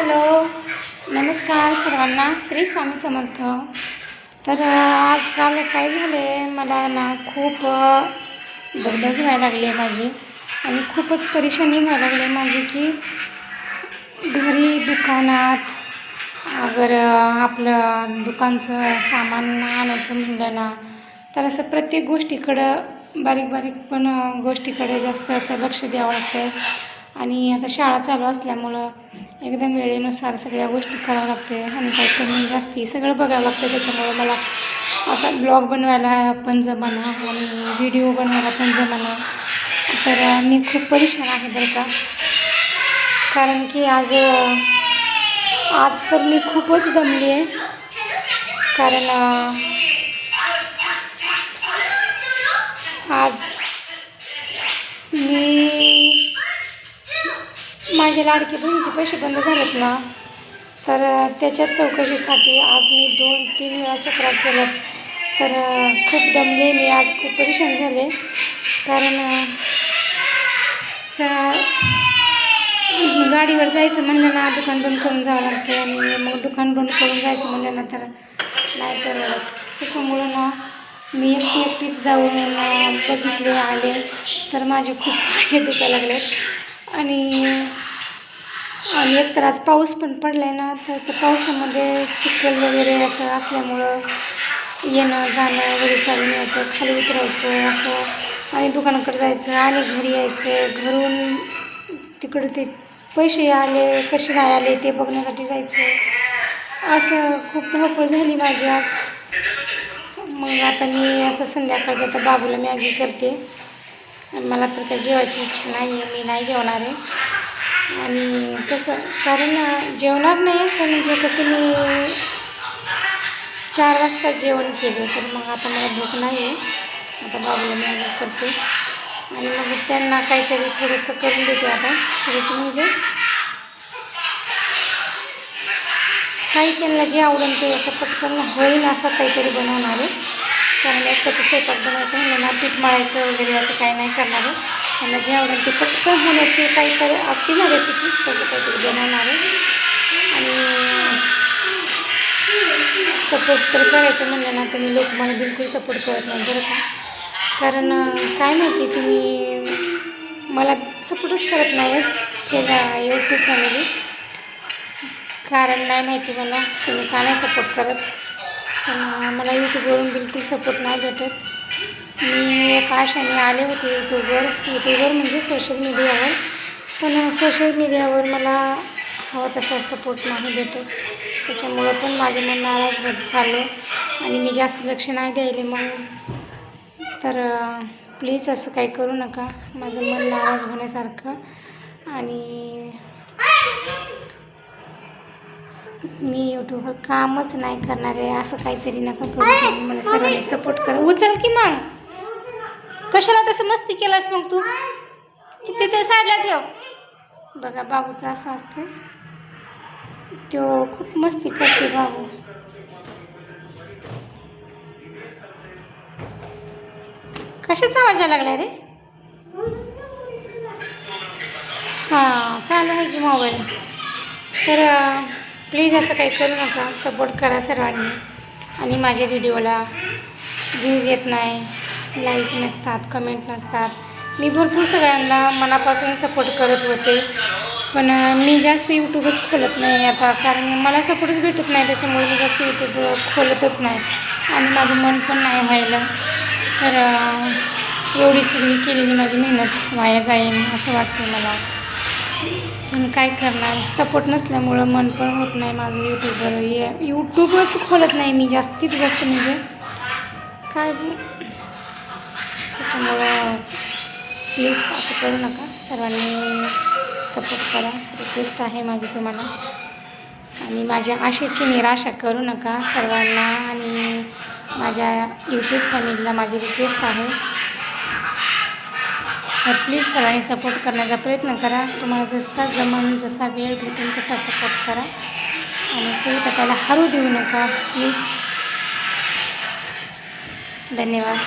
Hello, नमस्कार सर्वांना. श्री स्वामी समर्थ. तर आजकाल काय झालं आहे, मला ना खूप दगदग व्हायला लागली आहे माझी आणि खूपच परेशानी व्हायला लागली आहे माझी की घरी दुकानात अगर आपलं दुकानचं सामान आणायचं म्हणलं ना तर असं प्रत्येक गोष्टीकडं बारीक पण गोष्टीकडे जास्त असं लक्ष द्यावं लागतं. आणि आता शाळा चालू असल्यामुळं एकदम वेळेनुसार सगळ्या गोष्टी करावं लागते आणि काही कमी जास्ती सगळं बघावं लागतं. त्याच्यामुळे मला असा ब्लॉग बनवायला पण जमाना आणि व्हिडिओ बनवायला पण जमाना. तर मी खूप परेशान आहे बरं का, कारण की आज तर मी खूपच दमली आहे. कारण आज मी माझ्या लाडकी बहिणीचे पैसे बंद झालेत ना, तर त्याच्या चौकशीसाठी आज मी 2-3 वेळा चक्रा केल्यात. तर खूप दमले मी आज, खूप परेशान झाले. कारण गाडीवर जायचं म्हणलं ना दुकान बंद करून जावं लागतं आणि मग दुकान बंद करून जायचं म्हणलं ना तर नाही परवडत. त्याच्यामुळं ना मी एकटीच जाऊन बघितले, आले. तर माझे खूप पाय दुखायला लागले आणि एक तर आज पाऊस पण पडला आहे ना, तर त्या पावसामध्ये चिखल वगैरे असं असल्यामुळं येणं जाणं वगैरे चालून यायचं, खाली उतरायचं असं आणि दुकानाकडे जायचं आणि घरी यायचं. घरून तिकडे ते पैसे आले कसे नाही आले ते बघण्यासाठी जायचं. असं खूप धावपळ झाली माझी आज. मग आता मी असं संध्याकाळचं तर बाबूला मॅगी करते. मला तर काही जेवायची इच्छा नाही आहे, मी नाही जेवणार आहे. आणि कसं, कारण जेवणार नाही असं म्हणजे कसं, मी 4 वाजता जेवण केले तर मग आता मला भूक नाही आहे. आता बाबूला मॅगी करते आणि मग त्यांना काहीतरी थोडंसं करून देते. आता थोडंसं म्हणजे काही त्यांना जे आवडेल ते असं पटकन होईल असं काहीतरी बनवणार आहे. कारण एकट्याचं स्वयंपाक बनवायचं म्हणलं ना, पीठ मळायचं वगैरे असं काही नाही करणार आहे. त्यांना जे आवडेल ते पटकन होण्याची काहीतरी असते ना रेसिपी, तसं काहीतरी बनवणार आहे. आणि सपोर्ट तर करायचं म्हणलं ना तुम्ही लोक मला बिलकुल सपोर्ट करत नाही बरं का. कारण काय माहिती, तुम्ही मला सपोर्टच करत नाही त्याचा यूट्यूब फॅमिली. कारण नाही माहिती मला तुम्ही का नाही सपोर्ट करत, पण मला यूट्यूबवरून बिलकुल सपोर्ट नाही भेटत. मी एक आशाने आले होते यूट्यूबवर म्हणजे सोशल मीडियावर, पण सोशल मीडियावर मला हवं तसा सपोर्ट नाही भेटत. त्याच्यामुळं पण माझं मन नाराज होत चाललं आणि मी जास्त लक्ष नाही द्यायले. मग तर प्लीज असं काही करू नका, माझं मन नाराज होण्यासारखं. आणि मी यूट्यूबवर कामच नाही करणार आहे असं काहीतरी नका करू. मला सर्वांनी सपोर्ट करा. उचल की मग, कशाला तसं मस्ती केलास मग तू, किती ते साईडला ठेव. बघा बाबूचं असं असतं, तो खूप मस्ती करते बाबू. कशाचा आवाज यायला लागला रे? हां, चालू आहे की मोबाईल. तर प्लीज असं काही करू नका, सपोर्ट करा सर्वांनी. आणि माझ्या व्हिडिओला व्ह्यूज येत नाही, लाईक नसतात, कमेंट नसतात. मी भरपूर सगळ्यांना मनापासून सपोर्ट करत होते, पण मी जास्त यूट्यूबच खोलत नाही आता, कारण मला सपोर्टच भेटत नाही. त्याच्यामुळे मी जास्त यूट्यूब खोलतच नाही आणि माझं मन पण नाही व्हायला. तर एवढी सगळी केलेली माझी मेहनत वाया जाईल असं वाटतं मला. पण काय करणार, सपोर्ट नसल्यामुळं मन पण होत नाही माझं यूट्यूबवर. यूट्यूबच खोलत नाही मी जास्तीत जास्त म्हणजे काय. त्याच्यामुळं प्लीज असं करू नका, सर्वांनी सपोर्ट करा, रिक्वेस्ट आहे माझी तुम्हाला. आणि माझ्या आशेची निराशा करू नका सर्वांना. आणि माझ्या यूट्यूब फॅमिलीला माझी रिक्वेस्ट आहे, तर प्लीज सर्वांनी सपोर्ट करण्याचा प्रयत्न करा. तुम्हाला जसा जमन, जसा वेळ भेटेल तसा सपोर्ट करा आणि कविता त्याला हरू देऊ नका प्लीज. धन्यवाद.